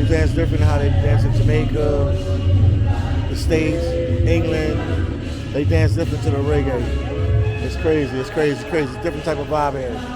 dance different than how they dance in Jamaica, the States, England. They dance different to the reggae. It's crazy, it's crazy, it's crazy. Different type of vibe here.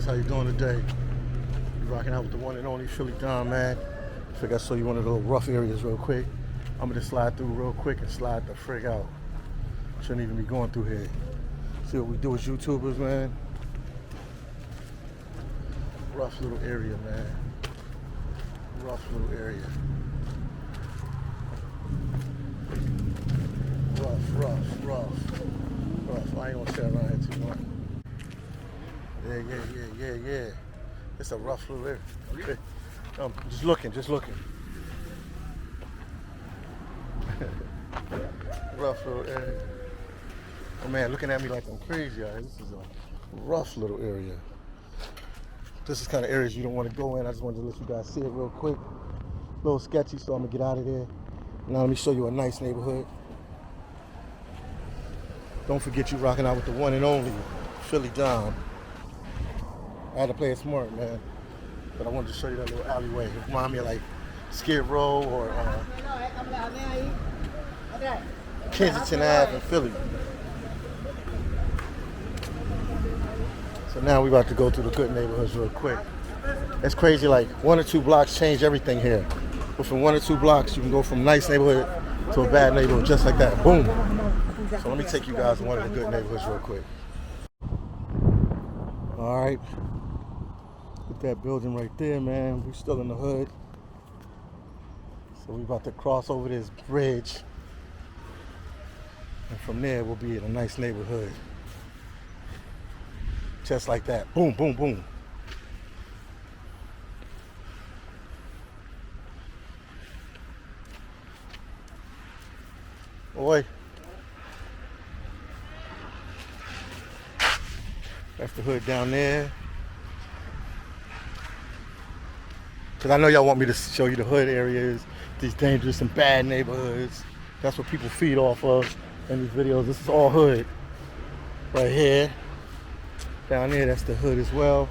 How you doing today? You rocking out with the one and only Philly Don, man. I think I show you one of the little rough areas real quick. I'm gonna just slide through real quick and slide the frig out. Shouldn't even be going through here. See what we do as YouTubers, man. Rough little area, man. Rough little area. Rough. I ain't gonna sit around here too much. Yeah. It's a rough little area. Okay. Just looking. Rough little area. Oh man, looking at me like I'm crazy. This is a rough little area. This is kind of areas you don't want to go in. I just wanted to let you guys see it real quick. A little sketchy, so I'm gonna get out of there. Now let me show you a nice neighborhood. Don't forget you rocking out with the one and only Philly Don. I had to play it smart, man. But I wanted to show you that little alleyway. It reminded me of like Skid Row or Kensington Ave in Philly. So now we're about to go through the good neighborhoods real quick. It's crazy, like 1 or 2 blocks change everything here. But from 1 or 2 blocks, you can go from a nice neighborhood to a bad neighborhood just like that. Boom. So let me take you guys to one of the good neighborhoods real quick. All right. Look at that building right there, man. We're still in the hood. So we're about to cross over this bridge. And from there, we'll be in a nice neighborhood. Just like that. Boom, boom, boom. Boy. That's the hood down there. Because I know y'all want me to show you the hood areas, these dangerous and bad neighborhoods. That's what people feed off of in these videos. This is all hood. Right here. Down there, that's the hood as well.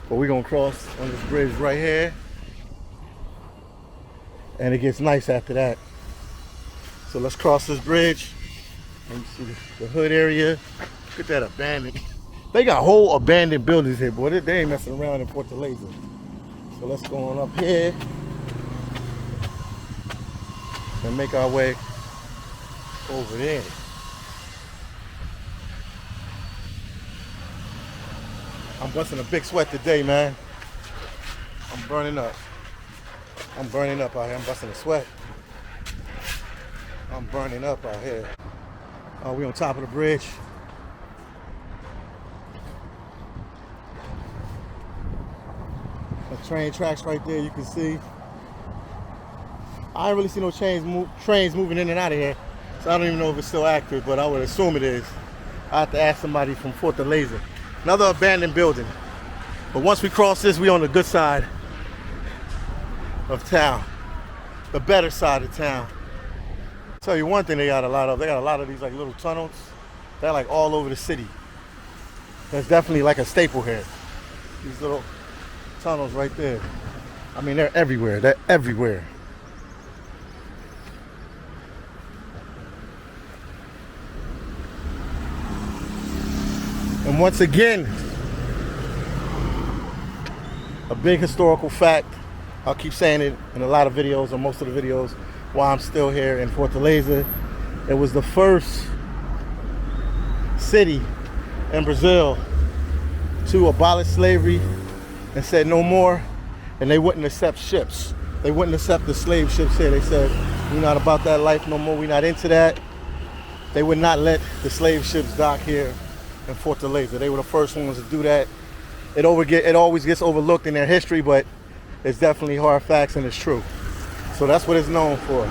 But we're going to cross on this bridge right here. And it gets nice after that. So let's cross this bridge. And you see the hood area. Look at that abandoned. They got whole abandoned buildings here, boy. They ain't messing around in Fortaleza. So let's go on up here and make our way over there. I'm busting a big sweat today, man. I'm burning up. I'm burning up out here. I'm busting a sweat. I'm burning up out here. We on top of the bridge. The train tracks right there, you can see. I ain't really see no trains moving in and out of here, so I don't even know if it's still active, but I would assume it is. I have to ask somebody from Fortaleza. Another abandoned building. But once we cross this, we on the good side of town. The better side of town. I'll tell you one thing they got a lot of these like little tunnels. They're like all over the city. That's definitely like a staple here. These little tunnels right there. I mean, they're everywhere. They're everywhere. And once again, a big historical fact. I'll keep saying it in a lot of videos, or most of the videos, while I'm still here in Fortaleza. It was the first city in Brazil to abolish slavery and said no more, and they wouldn't accept ships. They wouldn't accept the slave ships here. They said, we're not about that life no more, we're not into that. They would not let the slave ships dock here in Fortaleza. They were the first ones to do that. It always gets overlooked in their history, but it's definitely hard facts and it's true. So that's what it's known for,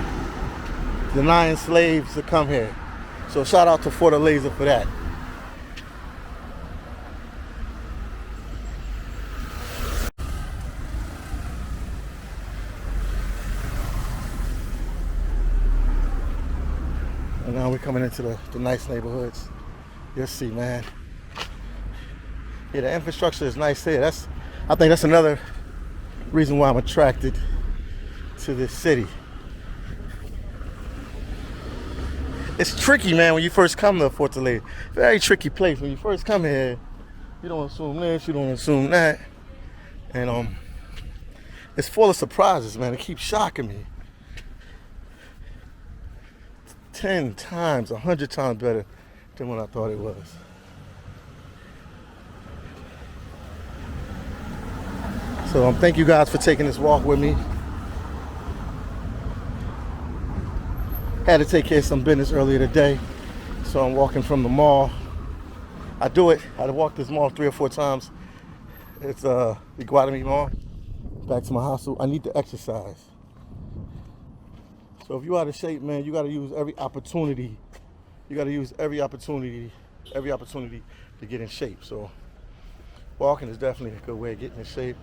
denying slaves to come here. So shout out to Fortaleza for that. And now we're coming into the nice neighborhoods. You'll see, man. Yeah, the infrastructure is nice here. I think that's another reason why I'm attracted to this city. It's tricky, man, when you first come to Fortaleza. Very tricky place. When you first come here, you don't assume this, you don't assume that. And it's full of surprises, man. It keeps shocking me. 10 times, 100 times better than what I thought it was. So thank you guys for taking this walk with me. Had to take care of some business earlier today, so I'm walking from the mall. I walk this mall 3 or 4 times. It's the Guadami Mall. Back to my house. So I need to exercise. So if you're out of shape, man, you got to use every opportunity. You got to use every opportunity to get in shape. So walking is definitely a good way of getting in shape.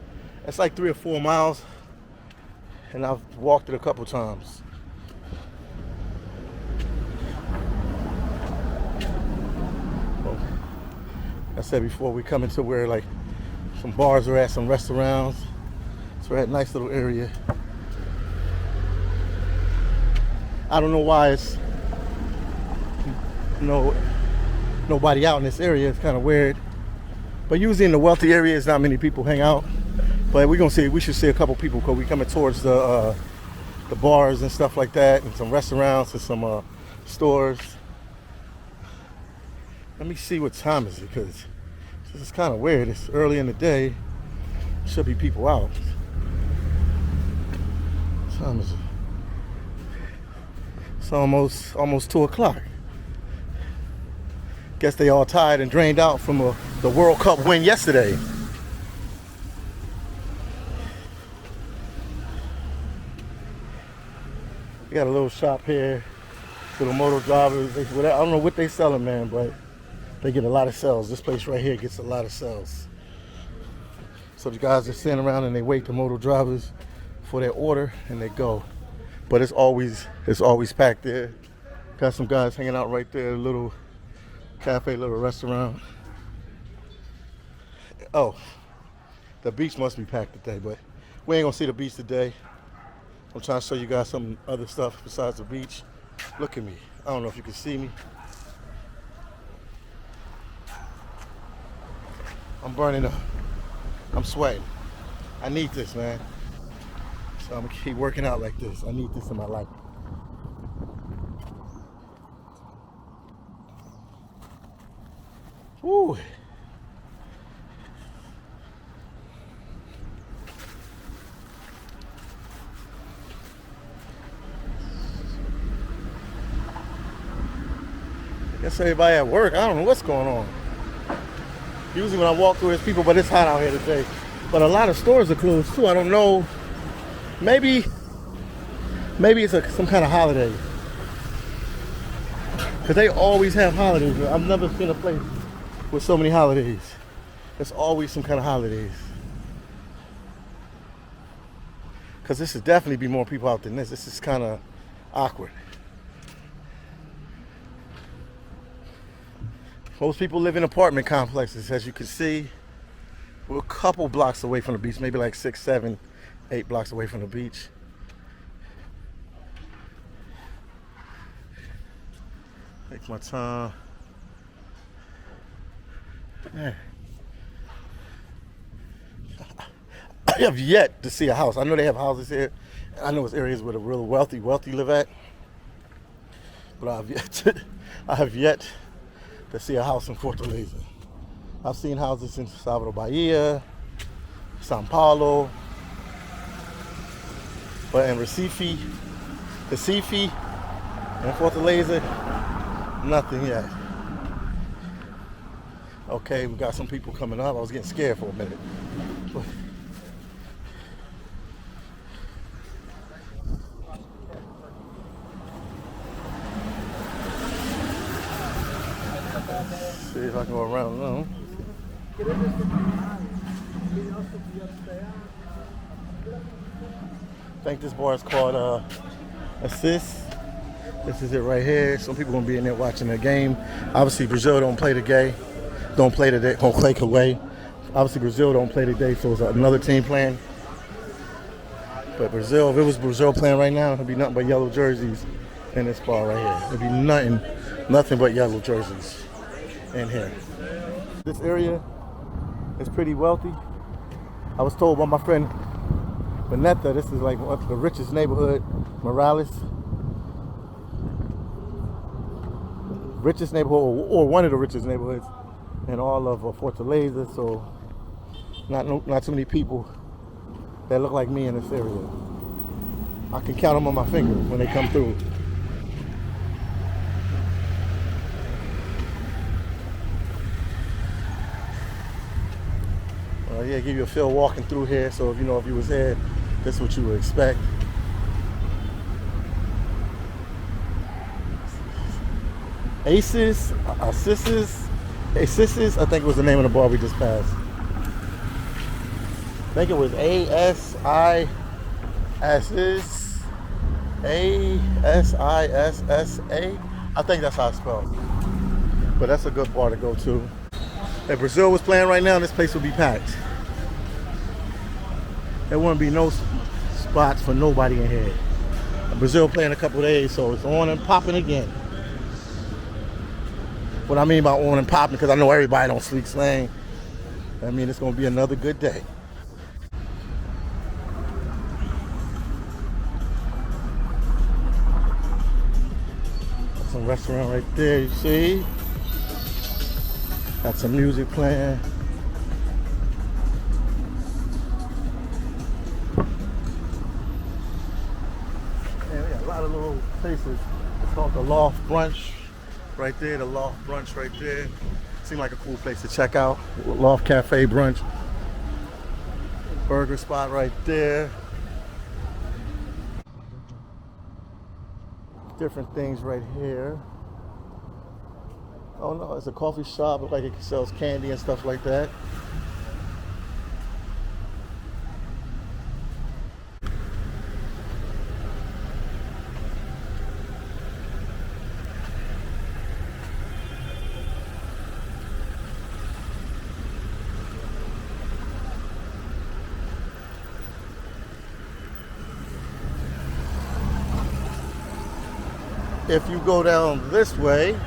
It's like 3 or 4 miles, and I've walked it a couple times. Well, I said before, we come into where like some bars are at, some restaurants. So we're at a nice little area. I don't know why it's nobody out in this area. It's kind of weird. But usually in the wealthy areas, not many people hang out. But we should see a couple people because we're coming towards the bars and stuff like that, and some restaurants and some stores. Let me see what time is it, because this is kind of weird. It's early in the day. Should be people out. What time is it? It's almost 2 o'clock. Guess they all tired and drained out from the World Cup win yesterday. We got a little shop here, little motor drivers. I don't know what they selling, man, but they get a lot of sales. This place right here gets a lot of sales. So the guys just stand around and they wait the motor drivers for their order and they go. But it's always packed there. Got some guys hanging out right there, a little cafe, little restaurant. Oh, the beach must be packed today, but we ain't gonna see the beach today. I'm trying to show you guys some other stuff besides the beach. Look at me. I don't know if you can see me. I'm burning up. I'm sweating. I need this, man. So I'm gonna keep working out like this. I need this in my life. Woo. I guess everybody at work. I don't know what's going on. Usually when I walk through, there's people, but it's hot out here today. But a lot of stores are closed too. I don't know. Maybe it's some kind of holiday. Because they always have holidays. I've never seen a place with so many holidays. There's always some kind of holidays. Because this would definitely be more people out than this. This is kind of awkward. Most people live in apartment complexes, as you can see. We're a couple blocks away from the beach, maybe like 6, 7, 8 blocks away from the beach. Take my time. Yeah. I have yet to see a house. I know they have houses here. I know it's areas where the real wealthy live at. But I have yet to see a house in Fortaleza. I've seen houses in Salvador Bahia, São Paulo, but in Recife, and Fortaleza, nothing yet. Okay, we got some people coming up. I was getting scared for a minute. See if I can go around now. I think this bar is called Assist. This is it right here. Some people gonna be in there watching the game. Obviously, Brazil don't play today. Don't play away. Obviously, Brazil don't play today, so it's another team playing. But Brazil, if it was Brazil playing right now, it'd be nothing but yellow jerseys in this bar right here. It'd be nothing but yellow jerseys in here. This area is pretty wealthy. I was told by my friend Vanetta, this is like the richest neighborhood, Morales. Richest neighborhood, or one of the richest neighborhoods in all of Fortaleza. So not too many people that look like me in this area. I can count them on my fingers when they come through. Yeah, give you a feel walking through here. So if you was here, this is what you would expect. Aces, I think it was the name of the bar we just passed. I think it was ASISSA. I think that's how it's spelled. But that's a good bar to go to. If Brazil was playing right now, this place would be packed. There wouldn't be no spots for nobody in here. Brazil playing a couple days, so it's on and popping again. What I mean by on and popping, because I know everybody don't speak slang. I mean, it's going to be another good day. Some restaurant right there, you see? Got some music playing. And we got a lot of little places. It's called the Loft Brunch. Right there, the Loft Brunch right there. Seemed like a cool place to check out. Loft Cafe Brunch. Burger spot right there. Different things right here. Oh no, it's a coffee shop. Looks like it sells candy and stuff like that. If you go down this way,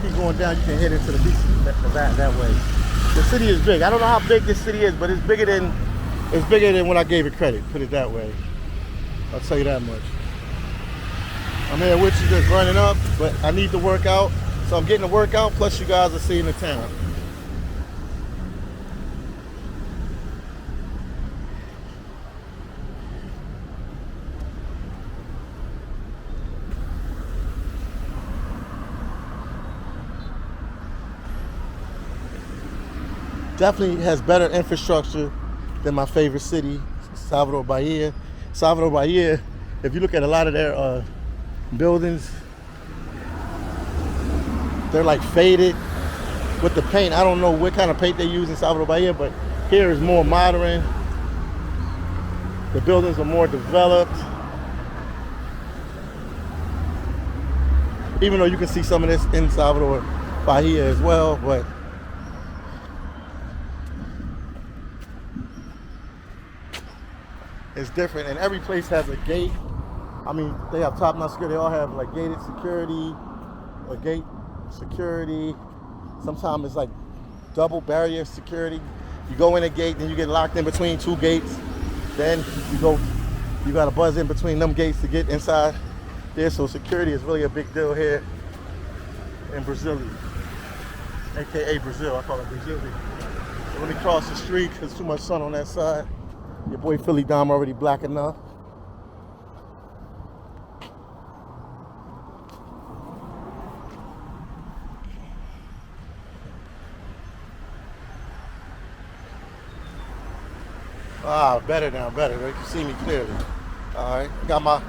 keep going down, you can head into the beach that way. The city is big. I don't know how big this city is, but it's bigger than when I gave it credit. Put it that way. I'll tell you that much. I'm here with you, just running up, but I need to work out, so I'm getting a workout. Plus, you guys are seeing the town. Definitely has better infrastructure than my favorite city, Salvador Bahia. Salvador Bahia, if you look at a lot of their buildings, they're like faded with the paint. I don't know what kind of paint they use in Salvador Bahia, but here is more modern. The buildings are more developed. Even though you can see some of this in Salvador Bahia as well, but it's different, and every place has a gate. I mean, they have top-notch security. They all have like gated security, a gate security. Sometimes it's like double barrier security. You go in a gate, then you get locked in between 2 gates. Then you gotta buzz in between them gates to get inside there. So security is really a big deal here in Brazil, AKA Brazil. I call it Brazil. So let me cross the street. There's too much sun on that side. Your boy Philly Dom already black enough. Ah, better now, better. You can see me clearly. All right, got my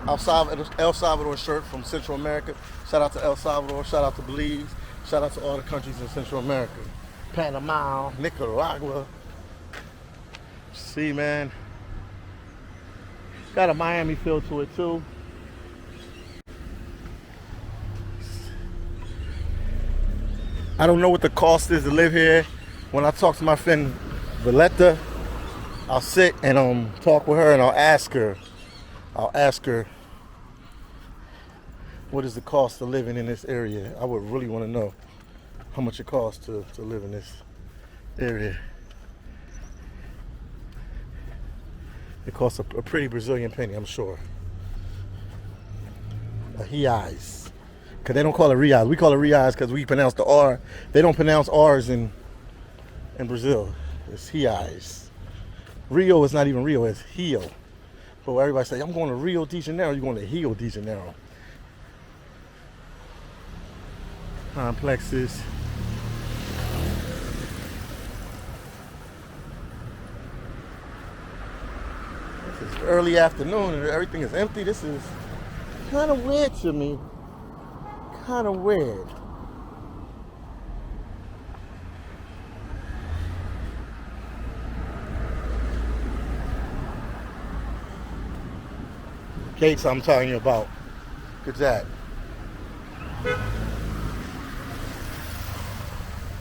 El Salvador shirt from Central America. Shout out to El Salvador, shout out to Belize, shout out to all the countries in Central America. Panama, Nicaragua. See, man. Got a Miami feel to it too. I don't know what the cost is to live here. When I talk to my friend Valletta, I'll sit and talk with her and I'll ask her what is the cost of living in this area. I would really want to know how much it costs to live in this area. It costs a pretty Brazilian penny, I'm sure. A reais. Because they don't call it reais. We call it reais because we pronounce the R. They don't pronounce R's in Brazil. It's reais. Rio is not even Rio, it's Rio. But everybody say, I'm going to Rio de Janeiro, you're going to Rio de Janeiro. Complexes. It's early afternoon and everything is empty. This is kind of weird to me. Kind of weird. Gates I'm telling you about. Look at that.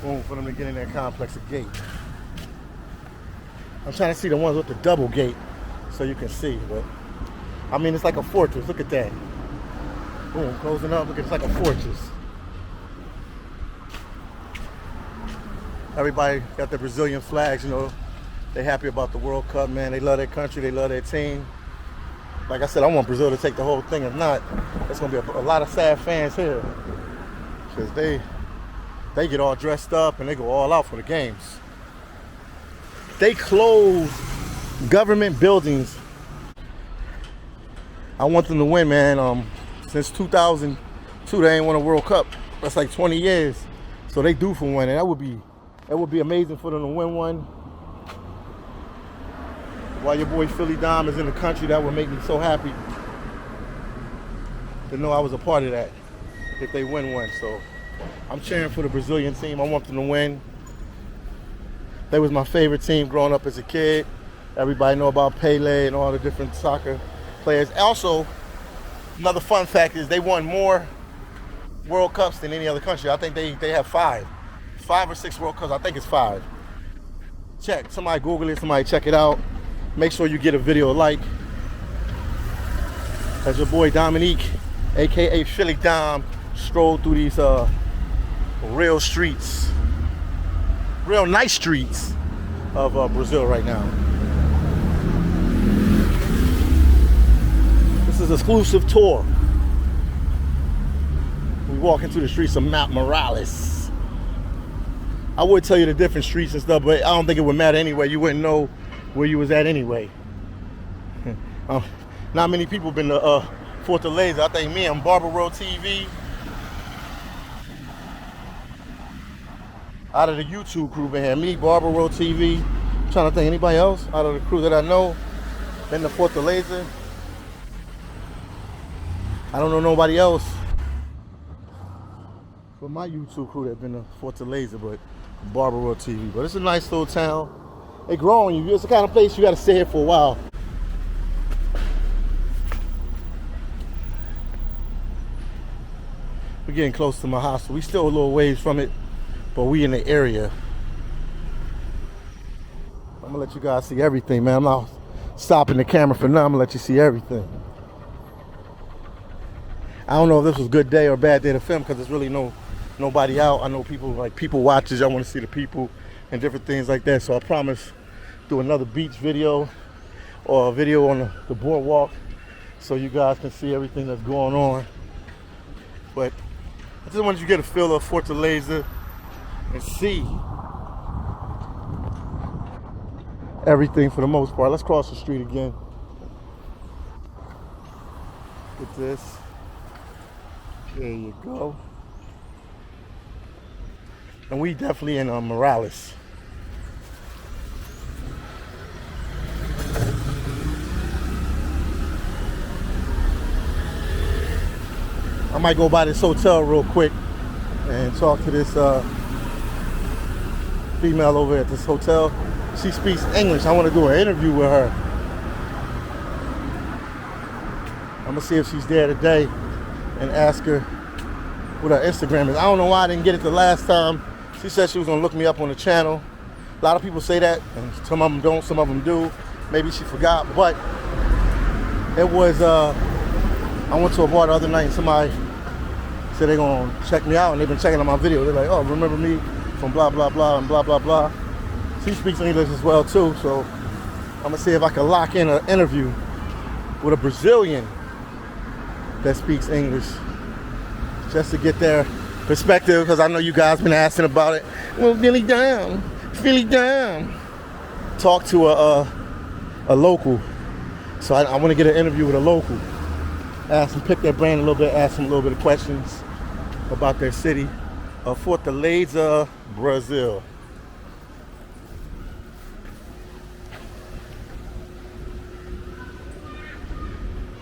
Boom, for them to get in that complex, a gate. I'm trying to see the ones with the double gate so you can see, but I mean, it's like a fortress. Look at that. Boom, closing up. Look, it's like a fortress. Everybody got their Brazilian flags, you know. They happy about the World Cup, man. They love their country. They love their team. Like I said, I want Brazil to take the whole thing. If not, there's going to be a lot of sad fans here. Because they get all dressed up and they go all out for the games. They close government buildings. I want them to win, man. Since 2002, they ain't won a World Cup. That's like 20 years. So they due for one. And that would be amazing for them to win one. While your boy Philly Dom is in the country, that would make me so happy to know I was a part of that if they win one. So I'm cheering for the Brazilian team. I want them to win. They was my favorite team growing up as a kid. Everybody know about Pele and all the different soccer players. Also, another fun fact is they won more World Cups than any other country. I think they have 5 or 6 World Cups. I think it's 5. Check. Somebody Google it. Somebody check it out. Make sure you get a video like. As your boy Dominique, aka Philly Dom, stroll through these real streets, real nice streets of Brazil right now. This is an exclusive tour. We walking through the streets of Mount Morales. I would tell you the different streets and stuff, but I don't think it would matter anyway. You wouldn't know where you was at anyway. Not many people been to Fortaleza. I think me and Barber World TV, out of the YouTube crew been here. Me, Barber World TV. I'm trying to think anybody else out of the crew that I know been to Fortaleza. I don't know nobody else from my YouTube crew that been to Fortaleza, but Barber World TV. But it's a nice little town. They grow on you. It's the kind of place you got to stay here for a while. We're getting close to my house. We still a little ways from it, but we in the area. I'm gonna let you guys see everything, man. I'm not stopping the camera for now. I'm gonna let you see everything. I don't know if this was a good day or a bad day to film because there's really no nobody out. I know people like people watchers. Y'all want to see the people and different things like that. So I promise do another beach video or a video on the boardwalk so you guys can see everything that's going on. But I just wanted you to get a feel of Fortaleza and see everything for the most part. Let's cross the street again. Look at this. There you go. And we definitely in Morales. I might go by this hotel real quick and talk to this female over at this hotel. She speaks English. I want to do an interview with her. I'm gonna see if she's there today and ask her what her Instagram is. I don't know why I didn't get it the last time. She said she was gonna look me up on the channel. A lot of people say that, and some of them don't, some of them do. Maybe she forgot, but it was, I went to a bar the other night and somebody said they're gonna check me out, and they've been checking out my video. They're like, oh, remember me from blah, blah, blah, and blah, blah, blah. She speaks English as well too, so I'm gonna see if I can lock in an interview with a Brazilian that speaks English, just to get their perspective, because I know you guys been asking about it. Well, Billy down. Talk to a local. So I want to get an interview with a local. Ask them, pick their brain a little bit, ask them a little bit of questions about their city of Fortaleza, Brazil.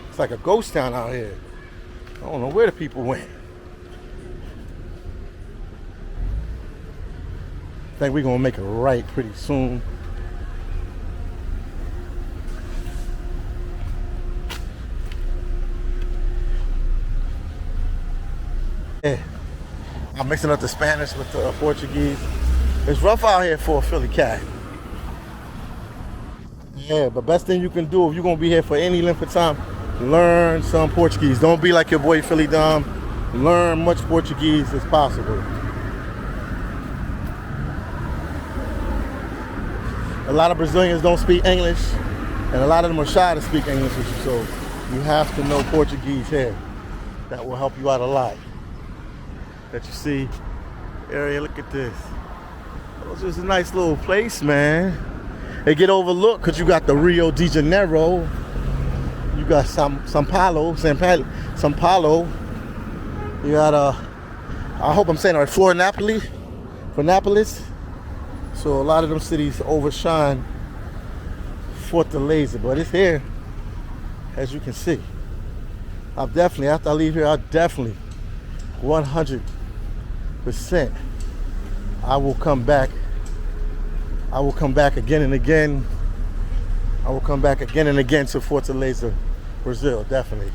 It's like a ghost town out here. I don't know where the people went. I think we're gonna make a right pretty soon. Yeah. I'm mixing up the Spanish with the Portuguese. It's rough out here for a Philly cat. Yeah, but best thing you can do if you're gonna be here for any length of time, learn some Portuguese. Don't be like your boy Philly Dom. Learn much Portuguese as possible. A lot of Brazilians don't speak English, and a lot of them are shy to speak English with you, so you have to know Portuguese here. That will help you out a lot. That you see area, look at this. Oh, it's just a nice little place, man. It get overlooked because you got the Rio de Janeiro. You got São Paulo. You got I hope I'm saying it right, Florianópolis. So a lot of them cities overshine Fortaleza, but it's here, as you can see. After I leave here, 100%, I will come back. I will come back again and again. I will come back again and again to Fortaleza, Brazil, definitely.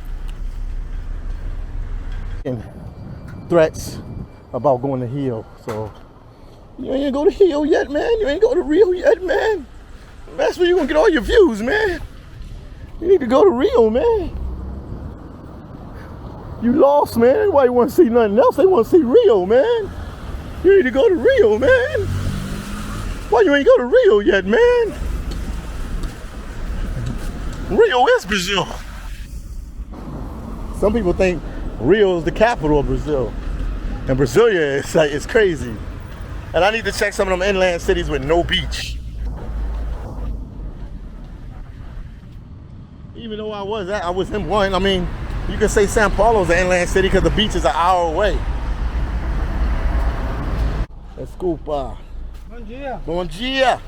And threats about going to Rio, so you ain't go to Rio yet, man. You ain't go to Rio yet, man. That's where you gonna get all your views, man. You need to go to Rio, man. You lost, man. Everybody want to see nothing else. They want to see Rio, man. You need to go to Rio, man. Why you ain't go to Rio yet, man? Rio is Brazil. Some people think Rio is the capital of Brazil, and Brasilia is like, it's crazy. And I need to check some of them inland cities with no beach. Even though I was in one. I mean, you can say São Paulo's an inland city because the beach is an hour away. Desculpa. Bom dia. Bom dia.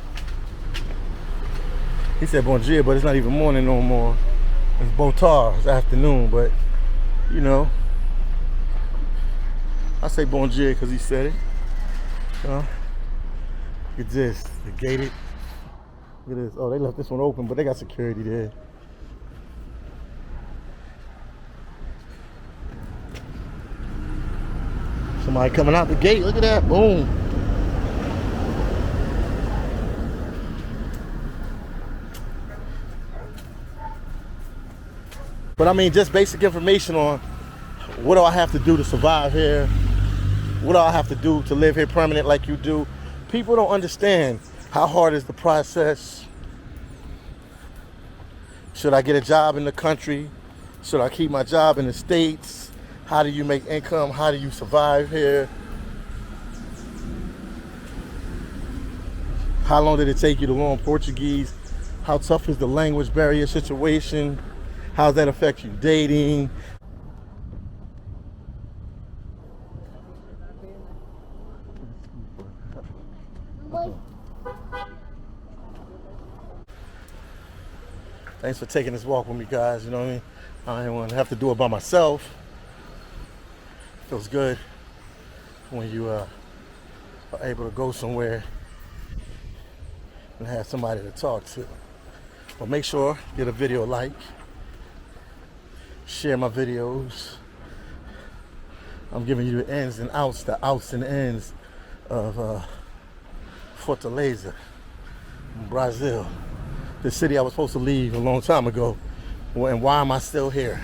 He said bon dia, but it's not even morning no more. It's botar, it's afternoon, but you know. I say bon dia because he said it. Look at this, they gated. Look at this. Oh, they left this one open, but they got security there. Somebody coming out the gate. Look at that. Boom. But I mean, just basic information on what do I have to do to survive here. What do I have to do to live here permanent like you do? People don't understand how hard is the process. Should I get a job in the country? Should I keep my job in the States? How do you make income? How do you survive here? How long did it take you to learn Portuguese? How tough is the language barrier situation? How does that affect you dating? Thanks for taking this walk with me, guys. You know what I mean? I didn't want to have to do it by myself. Feels good when you are able to go somewhere and have somebody to talk to. But make sure get a video like, share my videos. I'm giving you the ins and outs, the outs and ends of Fortaleza, Brazil, the city I was supposed to leave a long time ago. And why am I still here?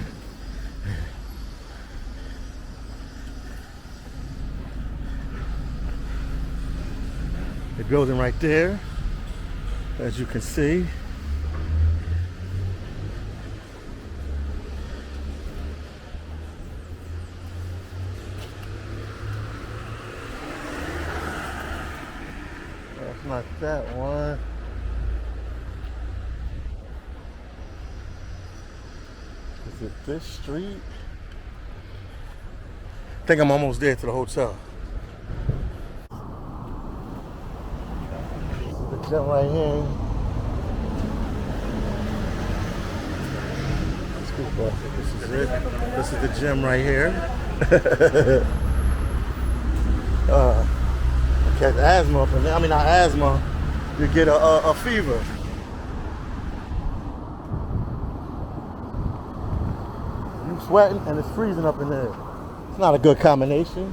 The building right there, as you can see. That's not that one. Is it this street? I think I'm almost there to the hotel. This is the gym right here. This is it. This is the gym right here. I catch asthma up in there. I mean, not asthma. You get a fever. You sweating and it's freezing up in there. It's not a good combination.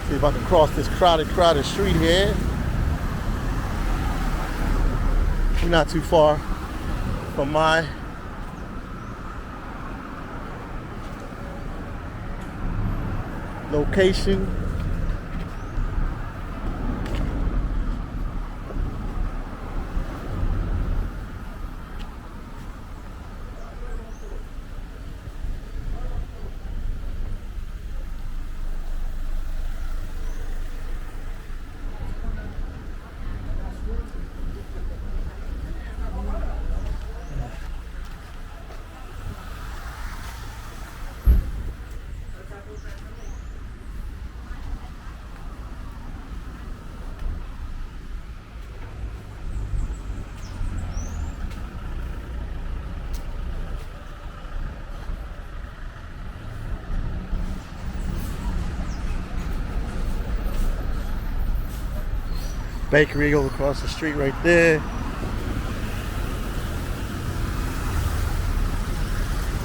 See if I can cross this crowded street here. We're not too far from my location. Bakery over across the street right there.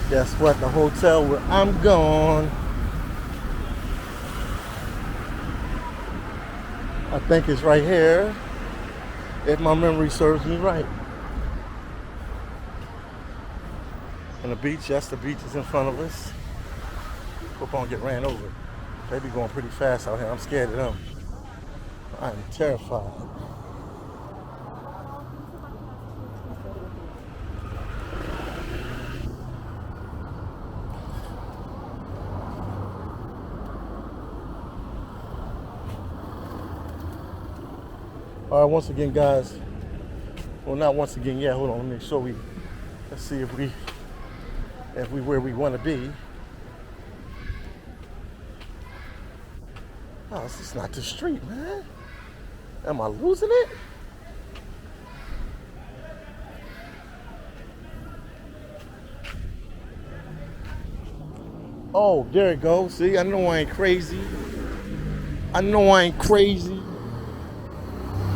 Guess what? The hotel where I'm going, I think it's right here, if my memory serves me right. And the beach, yes, the beach is in front of us. Hope I don't get ran over. They be going pretty fast out here. I'm scared of them. I'm terrified. All right, once again, guys. Well, not once again yet. Hold on, let me make sure let's see if we where we want to be. Oh, this is not the street, man. Am I losing it? Oh, there it goes. See, I know I ain't crazy. I know I ain't crazy.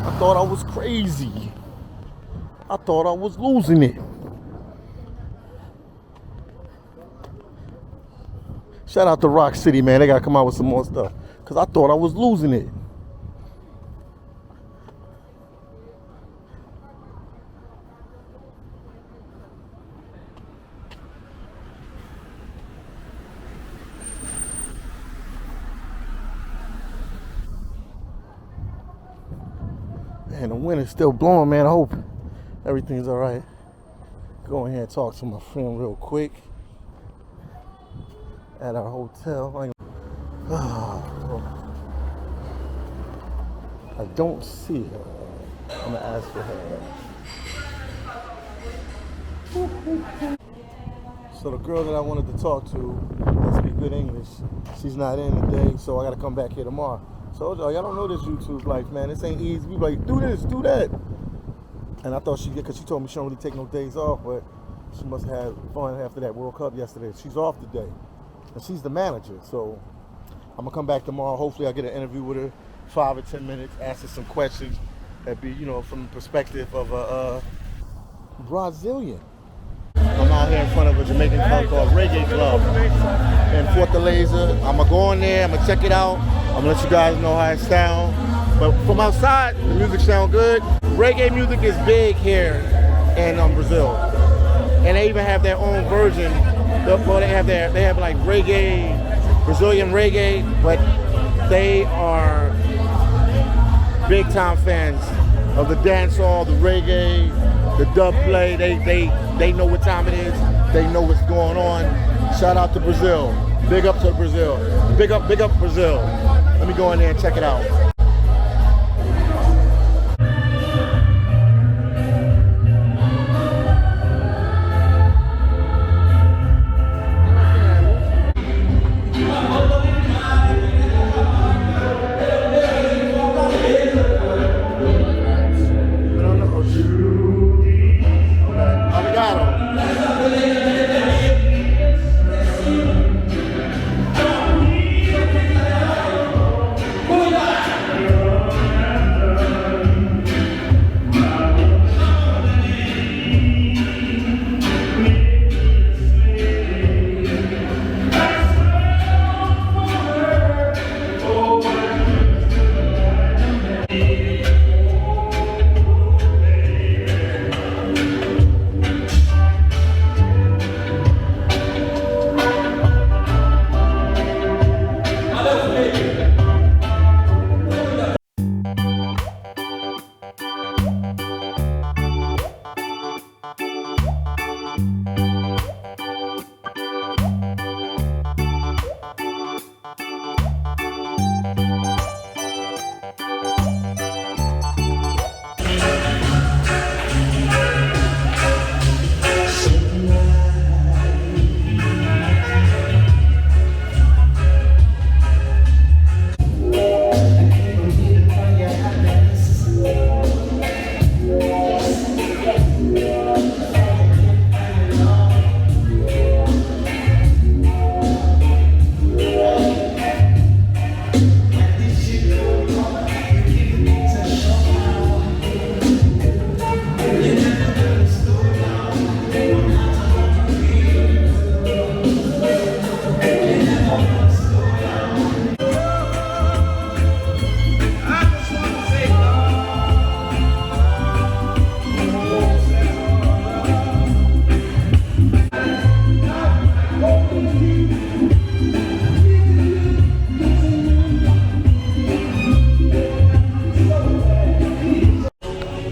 I thought I was crazy. I thought I was losing it. Shout out to Rock City, man. They gotta come out with some more stuff. Cause I thought I was losing it. Man, the wind is still blowing, man. I hope everything's all right. Go in here and talk to my friend real quick at our hotel. I don't see her. I'm gonna ask for her. So the girl that I wanted to talk to that speak good English, she's not in today, so I gotta come back here tomorrow. So y'all don't know this YouTube life, man. This ain't easy. We like, do this, do that. And I thought because she told me she don't really take no days off, but she must have fun after that World Cup yesterday. She's off today, and she's the manager. So I'm gonna come back tomorrow. Hopefully I get an interview with her, 5 or 10 minutes, ask her some questions that be, from the perspective of a Brazilian. I'm out here in front of a Jamaican club called Reggae Club in Fortaleza. I'm gonna go in there, I'm gonna check it out. I'm gonna let you guys know how it sounds. But from outside, the music sounds good. Reggae music is big here in Brazil. And they even have their own version. Well, they have like reggae, Brazilian reggae, but they are big time fans of the dancehall, the reggae, the dub play. They know what time it is. They know what's going on. Shout out to Brazil. Big up to Brazil. Big up Brazil. Let me go in there and check it out.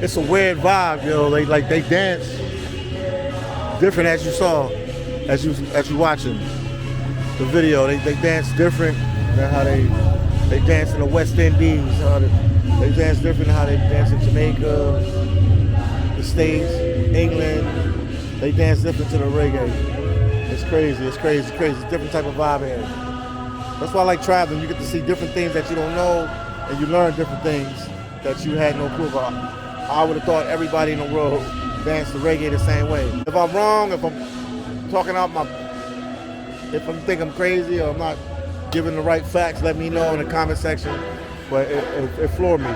It's a weird vibe, they dance different, as you saw, as you watching the video. They dance different than how they dance in the West Indies. They dance different than how they dance in Jamaica, the States, England. They dance different to the reggae. It's crazy. Different type of vibe here. That's why I like traveling. You get to see different things that you don't know, and you learn different things that you had no clue about. I would have thought everybody in the world danced the reggae the same way. If I'm wrong, if I'm talking out if I think I'm crazy or I'm not giving the right facts, let me know in the comment section. But it floored me.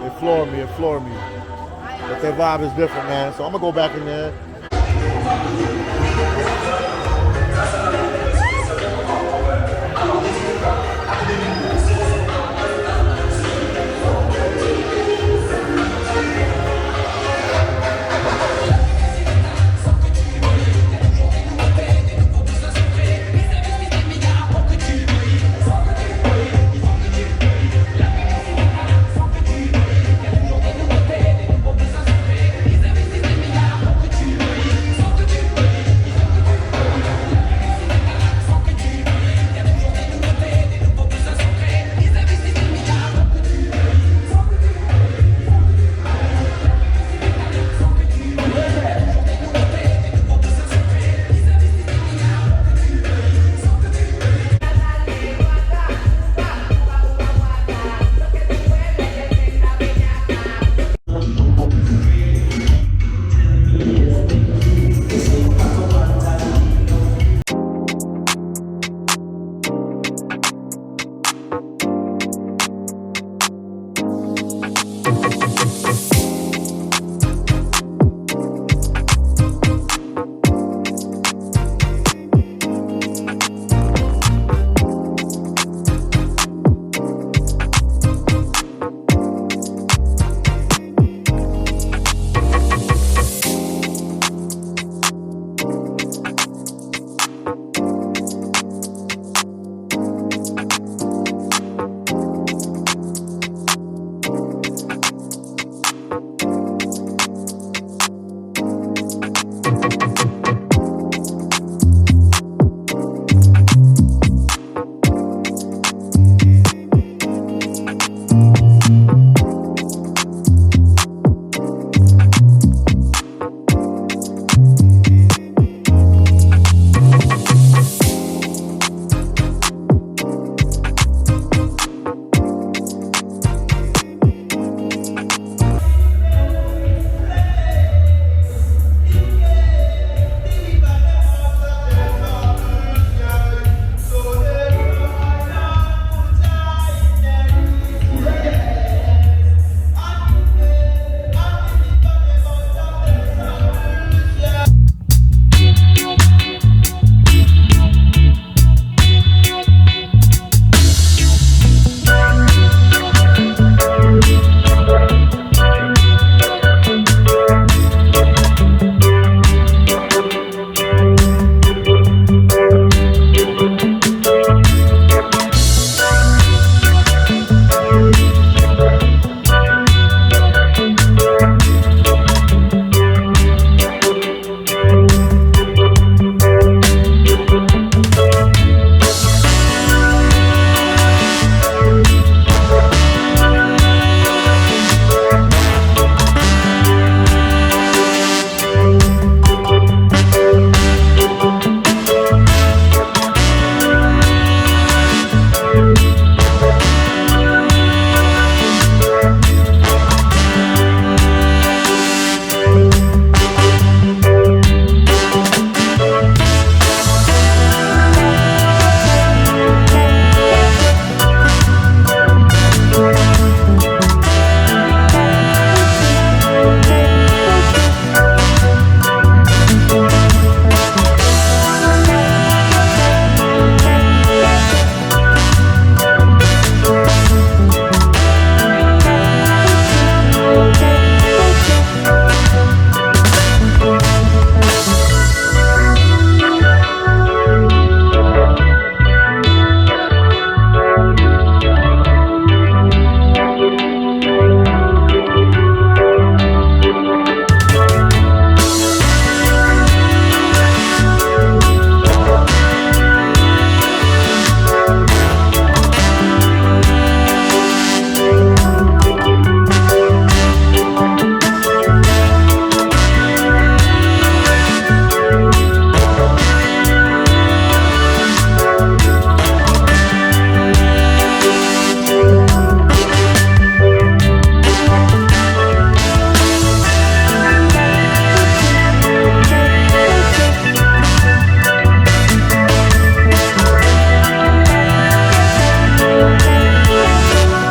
It floored me. But their vibe is different, man. So I'm gonna go back in there. Bye.